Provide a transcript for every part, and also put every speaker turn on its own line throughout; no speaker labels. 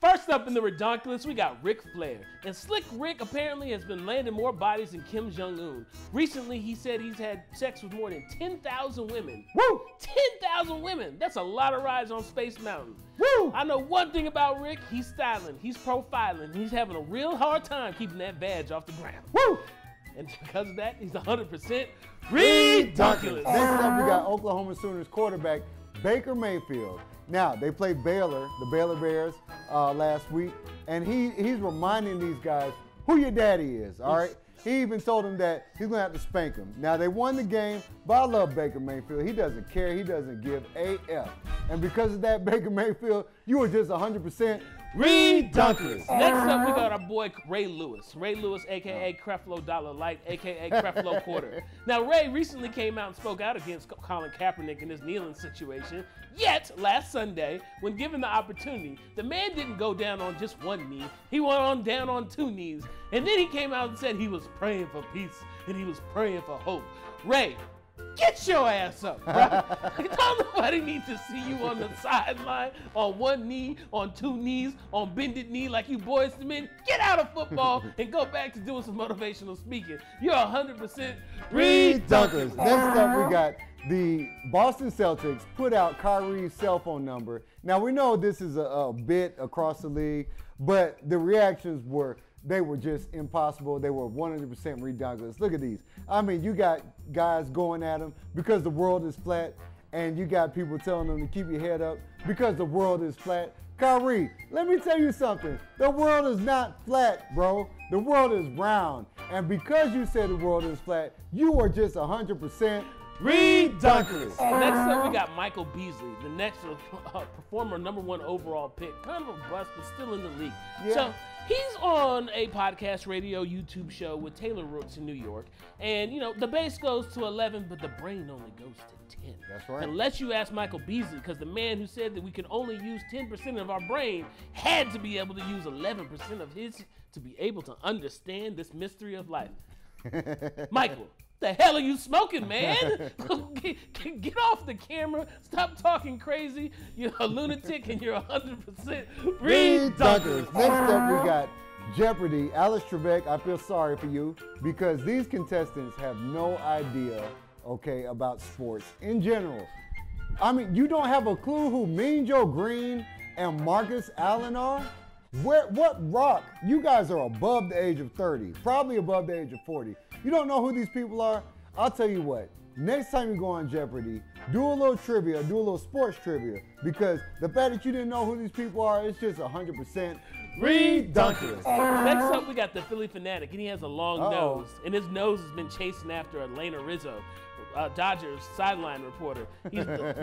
First up in the ReDonkulous, we got Ric Flair. And Slick Rick apparently has been landing more bodies than Kim Jong-un. Recently, he said he's had sex with more than 10,000 women.
Woo!
10,000 women! That's a lot of rides on Space Mountain.
Woo!
I know one thing about Rick, he's styling, he's profiling, he's having a real hard time keeping that badge off the ground.
Woo!
And because of that, he's 100% ReDonkulous.
Next up, we got Oklahoma Sooners quarterback Baker Mayfield. Now, they played Baylor, the Baylor Bears, last week, and he's reminding these guys who your daddy is, all right? He even told them that he's going to have to spank them. Now, they won the game, but I love Baker Mayfield. He doesn't care. He doesn't give a F. And because of that, Baker Mayfield, you were just 100% ReDonkulous.
Next up, we got our boy Ray Lewis. Ray Lewis, a.k.a. Creflo Dollar Light, a.k.a. Creflo Quarter. Now, Ray recently came out and spoke out against Colin Kaepernick in his kneeling situation. Yet, last Sunday, when given the opportunity, the man didn't go down on just one knee. He went down on two knees. And then he came out and said he was praying for peace and he was praying for hope. Ray, get your ass up, bro. Don't nobody need to see you on the sideline, on one knee, on two knees, on bended knee like you boys to men. Get out of football and go back to doing some motivational speaking. You're 100% ReDonkulous.
Next up, we got the Boston Celtics put out Kyrie's cell phone number. Now, we know this is a bit across the league, but the reactions were just impossible. They were 100% ReDonkulous. Look at these. I mean, you got guys going at them because the world is flat, and you got people telling them to keep your head up because the world is flat. Kyrie, let me tell you something. The world is not flat, bro. The world is round. And because you said the world is flat, you are just 100% ReDonkulous.
Next up, we got Michael Beasley, the next former #1 overall pick. Kind of a bust, but still in the league.
Yeah.
So he's on a podcast, radio, YouTube show with Taylor Rooks in New York. And, you know, the base goes to 11, but the brain only goes to 10.
That's right.
Unless you ask Michael Beasley, because the man who said that we can only use 10% of our brain had to be able to use 11% of his to be able to understand this mystery of life. Michael, the hell are you smoking, man? Get off the camera. Stop talking crazy. You're a lunatic and you're 100% ReDonkulous.
Next up, we got Jeopardy. Alice Trebek, I feel sorry for you because these contestants have no idea, okay, about sports in general. I mean, you don't have a clue who Mean Joe Green and Marcus Allen are? What rock? You guys are above the age of 30, probably above the age of 40. You don't know who these people are? I'll tell you what, next time you go on Jeopardy, do a little trivia, do a little sports trivia, because the fact that you didn't know who these people are, it's just 100% ReDonkulous.
Next up, we got the Philly Phanatic, and he has a long nose, and his nose has been chasing after Elena Rizzo, Dodgers sideline reporter.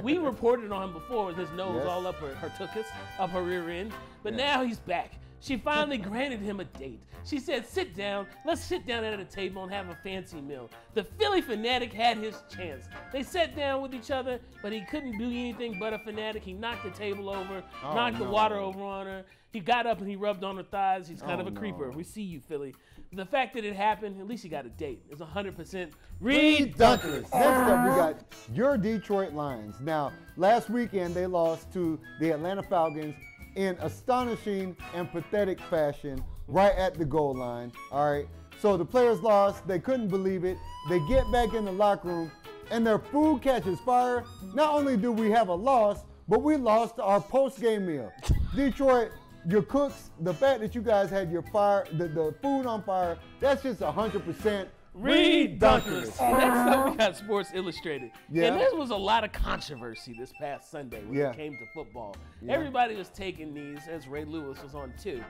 We reported on him before with his nose all up her tuchus, up her rear end, but now he's back. She finally granted him a date. She said, sit down, let's sit down at a table and have a fancy meal. The Philly Phanatic had his chance. They sat down with each other, but he couldn't do anything but a fanatic. He knocked the table over, knocked the water over on her. He got up and he rubbed on her thighs. He's kind of a creeper. We see you, Philly. The fact that it happened, at least he got a date. It's 100% ReDonkulous.
Next up, we got your Detroit Lions. Now, last weekend, they lost to the Atlanta Falcons in astonishing and pathetic fashion right at the goal line, all right? So the players lost. They couldn't believe it. They get back in the locker room, and their food catches fire. Not only do we have a loss, but we lost our post-game meal. Detroit, your cooks, the fact that you guys had your the food on fire, that's just 100% ReDonkulous.
Next up, we got Sports Illustrated.
Yeah.
And there was a lot of controversy this past Sunday when it came to football.
Yeah.
Everybody was taking these, as Ray Lewis was on too.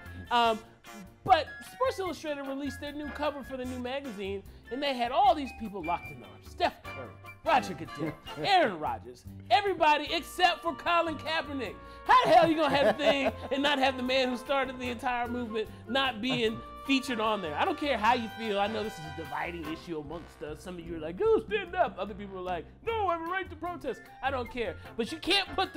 But Sports Illustrated released their new cover for the new magazine, and they had all these people locked in arms. Steph Curry, Roger Goodell, Aaron Rodgers, everybody except for Colin Kaepernick. How the hell are you going to have a thing and not have the man who started the entire movement not being featured on there? I don't care how you feel. I know this is a dividing issue amongst us. Some of you are like, "Go stand up." Other people are like, "No, I have a right to protest." I don't care. But you can't put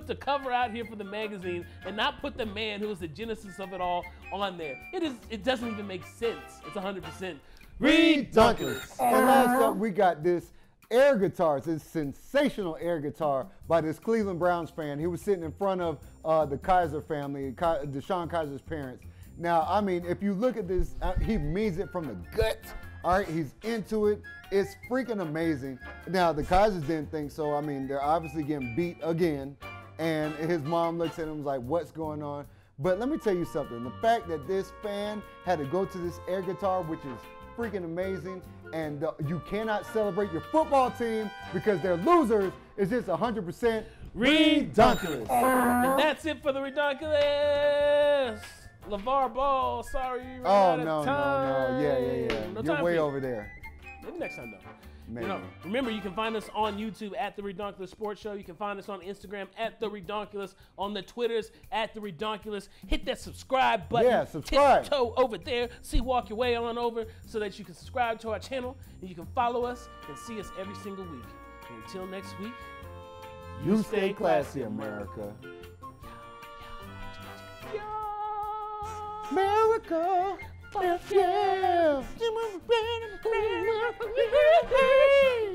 the cover out here for the magazine and not put the man who is the genesis of it all on there. It doesn't even make sense. It's 100% ReDonkulous.
And last up, we got this air guitars, this sensational air guitar by this Cleveland Browns fan. He was sitting in front of the Kaiser family, Deshaun Kaiser's parents. Now, I mean, if you look at this, he means it from the gut. All right, he's into it. It's freaking amazing. Now, the Kaisers didn't think so. I mean, they're obviously getting beat again. And his mom looks at him and was like, what's going on? But let me tell you something. The fact that this fan had to go to this air guitar, which is freaking amazing, and you cannot celebrate your football team because they're losers, is just 100% ReDonkulous.
And that's it for the ReDonkulous. LeVar Ball, sorry you ran out of time.
Yeah. You're way over there.
Maybe next time, though.
Maybe.
You know, remember, you can find us on YouTube at The ReDonkulous Sports Show. You can find us on Instagram at The ReDonkulous, on the Twitters at The ReDonkulous. Hit that subscribe button.
Yeah, subscribe.
Tiptoe over there. See, walk your way on over so that you can subscribe to our channel and you can follow us and see us every single week. And until next week,
you stay classy, America. America, yeah.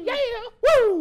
Yeah. Woo.